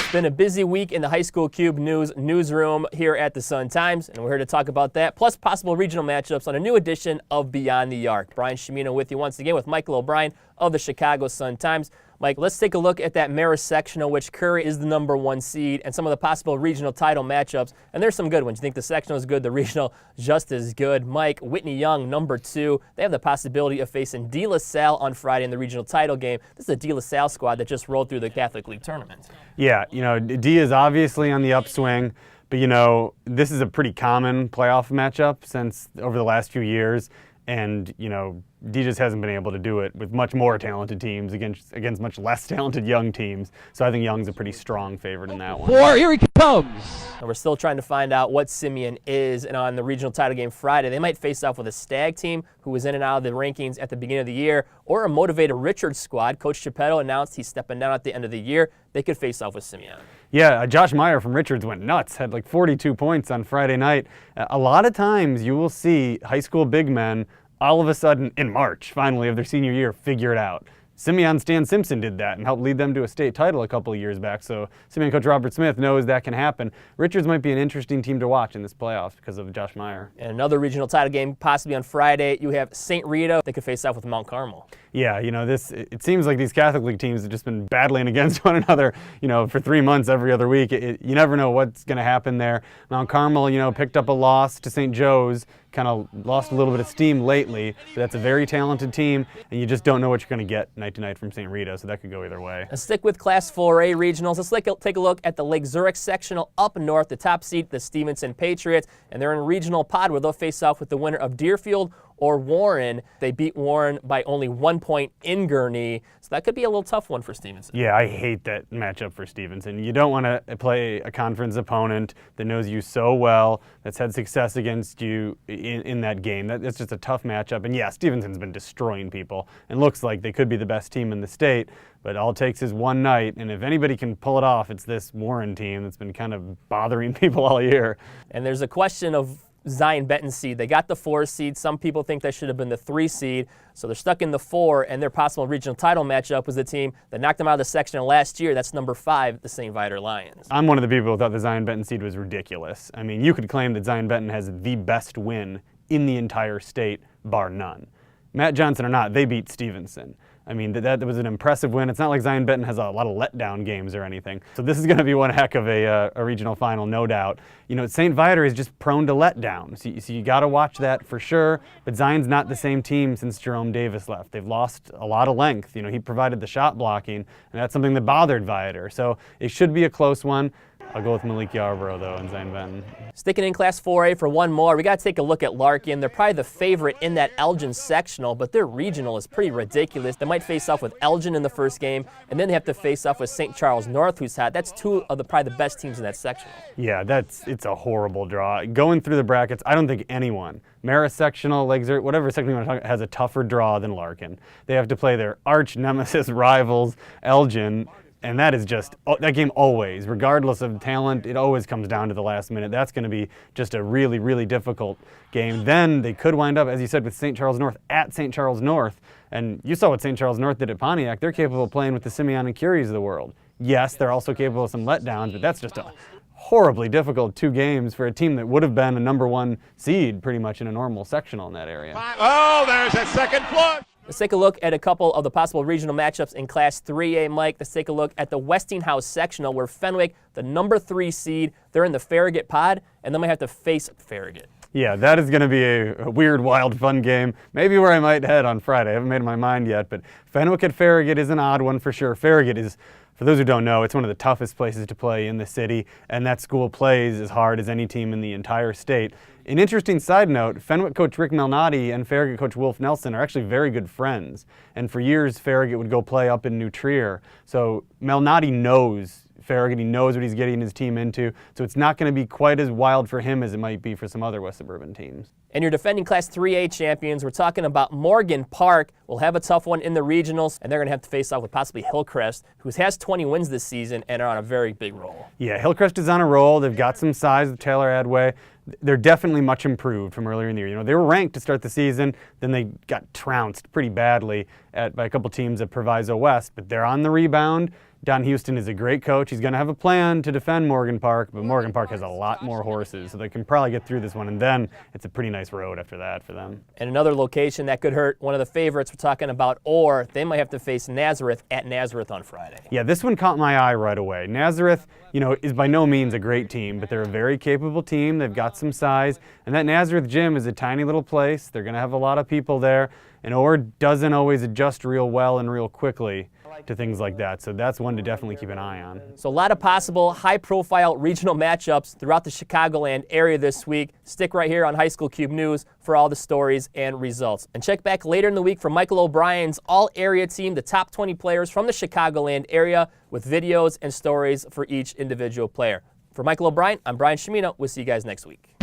It's been a busy week in the High School Cube newsroom here at the Sun-Times, and we're here to talk about that, plus possible regional matchups on a new edition of Beyond the Arc. Brian Chimino with you once again with Michael O'Brien of the Chicago Sun-Times. Mike, let's take a look at that Marist sectional, which Curry is the #1 seed, and some of the possible regional title matchups. And there's some good ones. You think the sectional is good, the regional just as good. Mike, Whitney Young, #2. They have the possibility of facing De La Salle on Friday in the regional title game. This is a De La Salle squad that just rolled through the Catholic League tournament. Yeah, D is obviously on the upswing, but this is a pretty common playoff matchup since over the last few years. And, D just hasn't been able to do it with much more talented teams against much less talented young teams. So I think Young's a pretty strong favorite in that one. Here he comes. And we're still trying to find out what Simeon is. And on the regional title game Friday, they might face off with a Stag team who was in and out of the rankings at the beginning of the year, or a motivated Richards squad. Coach Geppetto announced he's stepping down at the end of the year. They could face off with Simeon. Yeah, Josh Meyer from Richards went nuts, had like 42 points on Friday night. A lot of times you will see high school big men all of a sudden, in March, finally, of their senior year, figure it out. Simeon Stan Simpson did that and helped lead them to a state title a couple of years back, so Simeon coach Robert Smith knows that can happen. Richards might be an interesting team to watch in this playoffs because of Josh Meyer. And another regional title game possibly on Friday, you have St. Rita. They could face off with Mount Carmel. Yeah, it seems like these Catholic League teams have just been battling against one another, for 3 months every other week. You never know what's going to happen there. Mount Carmel, picked up a loss to St. Joe's, kind of lost a little bit of steam lately, but that's a very talented team, and you just don't know what you're going to get night to night from St. Rita, so that could go either way. Let's stick with Class 4A regionals. Let's take a look at the Lake Zurich sectional up north, the top seed, the Stephenson Patriots, and they're in a regional pod where they'll face off with the winner of Deerfield or Warren. They beat Warren by only 1 point in Gurnee, so that could be a little tough one for Stephenson. Yeah, I hate that matchup for Stephenson. You don't want to play a conference opponent that knows you so well, that's had success against you in that game. That's just a tough matchup. And yeah, Stephenson's been destroying people and looks like they could be the best team in the state, but all it takes is one night, and if anybody can pull it off, it's this Warren team that's been kind of bothering people all year. And there's a question of Zion Benton seed. They got the 4 seed. Some people think they should have been the 3 seed. So they're stuck in the 4, and their possible regional title matchup was the team that knocked them out of the section last year. That's #5, the St. Viator Lions. I'm one of the people who thought the Zion Benton seed was ridiculous. I mean, you could claim that Zion Benton has the best win in the entire state, bar none. Matt Johnson or not, they beat Stephenson. I mean, that was an impressive win. It's not like Zion Benton has a lot of letdown games or anything. So this is going to be one heck of a regional final, no doubt. St. Viator is just prone to letdown. So you got to watch that for sure. But Zion's not the same team since Jerome Davis left. They've lost a lot of length. He provided the shot blocking, and that's something that bothered Viator. So it should be a close one. I'll go with Malik Yarborough, though, and Zion Benton. Sticking in Class 4A for one more, we got to take a look at Larkin. They're probably the favorite in that Elgin sectional, but their regional is pretty ridiculous. They might face off with Elgin in the first game, and then they have to face off with St. Charles North, who's hot. That's 2 of probably the best teams in that sectional. Yeah, it's a horrible draw. Going through the brackets, I don't think anyone, Marist sectional, Lake Zurich, whatever sectional you want to talk about, has a tougher draw than Larkin. They have to play their arch nemesis rivals, Elgin. And that is just, that game always, regardless of talent, it always comes down to the last minute. That's going to be just a really, really difficult game. Then they could wind up, as you said, with St. Charles North at St. Charles North. And you saw what St. Charles North did at Pontiac. They're capable of playing with the Simeon and Curies of the world. Yes, they're also capable of some letdowns, but that's just a horribly difficult 2 games for a team that would have been a #1 seed pretty much in a normal sectional in that area. Oh, there's that second flush. Let's take a look at a couple of the possible regional matchups in Class 3A, Mike. Let's take a look at the Westinghouse sectional where Fenwick, the #3 seed, they're in the Farragut pod, and then we have to face Farragut. Yeah, that is going to be a weird, wild, fun game. Maybe where I might head on Friday. I haven't made up my mind yet, but Fenwick at Farragut is an odd one for sure. Farragut is, for those who don't know, it's one of the toughest places to play in the city, and that school plays as hard as any team in the entire state. An interesting side note, Fenwick coach Rick Malnati and Farragut coach Wolf Nelson are actually very good friends. And for years, Farragut would go play up in New Trier. So Malnati knows Farragut, he knows what he's getting his team into. So it's not going to be quite as wild for him as it might be for some other West Suburban teams. And your defending Class 3A champions, we're talking about Morgan Park. Will have a tough one in the regionals, and they're going to have to face off with possibly Hillcrest, who has 20 wins this season and are on a very big roll. Yeah, Hillcrest is on a roll. They've got some size with Taylor Adway. They're definitely much improved from earlier in the year. They were ranked to start the season, then they got trounced pretty badly by a couple teams at Proviso West, but they're on the rebound. Don Houston is a great coach. He's going to have a plan to defend Morgan Park, but Morgan Park has a lot more horses, so they can probably get through this one, and then it's a pretty nice road after that for them. And another location that could hurt one of the favorites we're talking about, or they might have to face Nazareth at Nazareth on Friday. Yeah, this one caught my eye right away. Nazareth, is by no means a great team, but they're a very capable team. They've got some size, and that Nazareth gym is a tiny little place. They're going to have a lot of people there, and Orr doesn't always adjust real well and real quickly to things like that, so that's one to definitely keep an eye on. So a lot of possible high-profile regional matchups throughout the Chicagoland area this week. Stick right here on High School Cube News for all the stories and results. And check back later in the week for Michael O'Brien's all-area team, the top 20 players from the Chicagoland area, with videos and stories for each individual player. For Michael O'Brien, I'm Brian Chimino. We'll see you guys next week.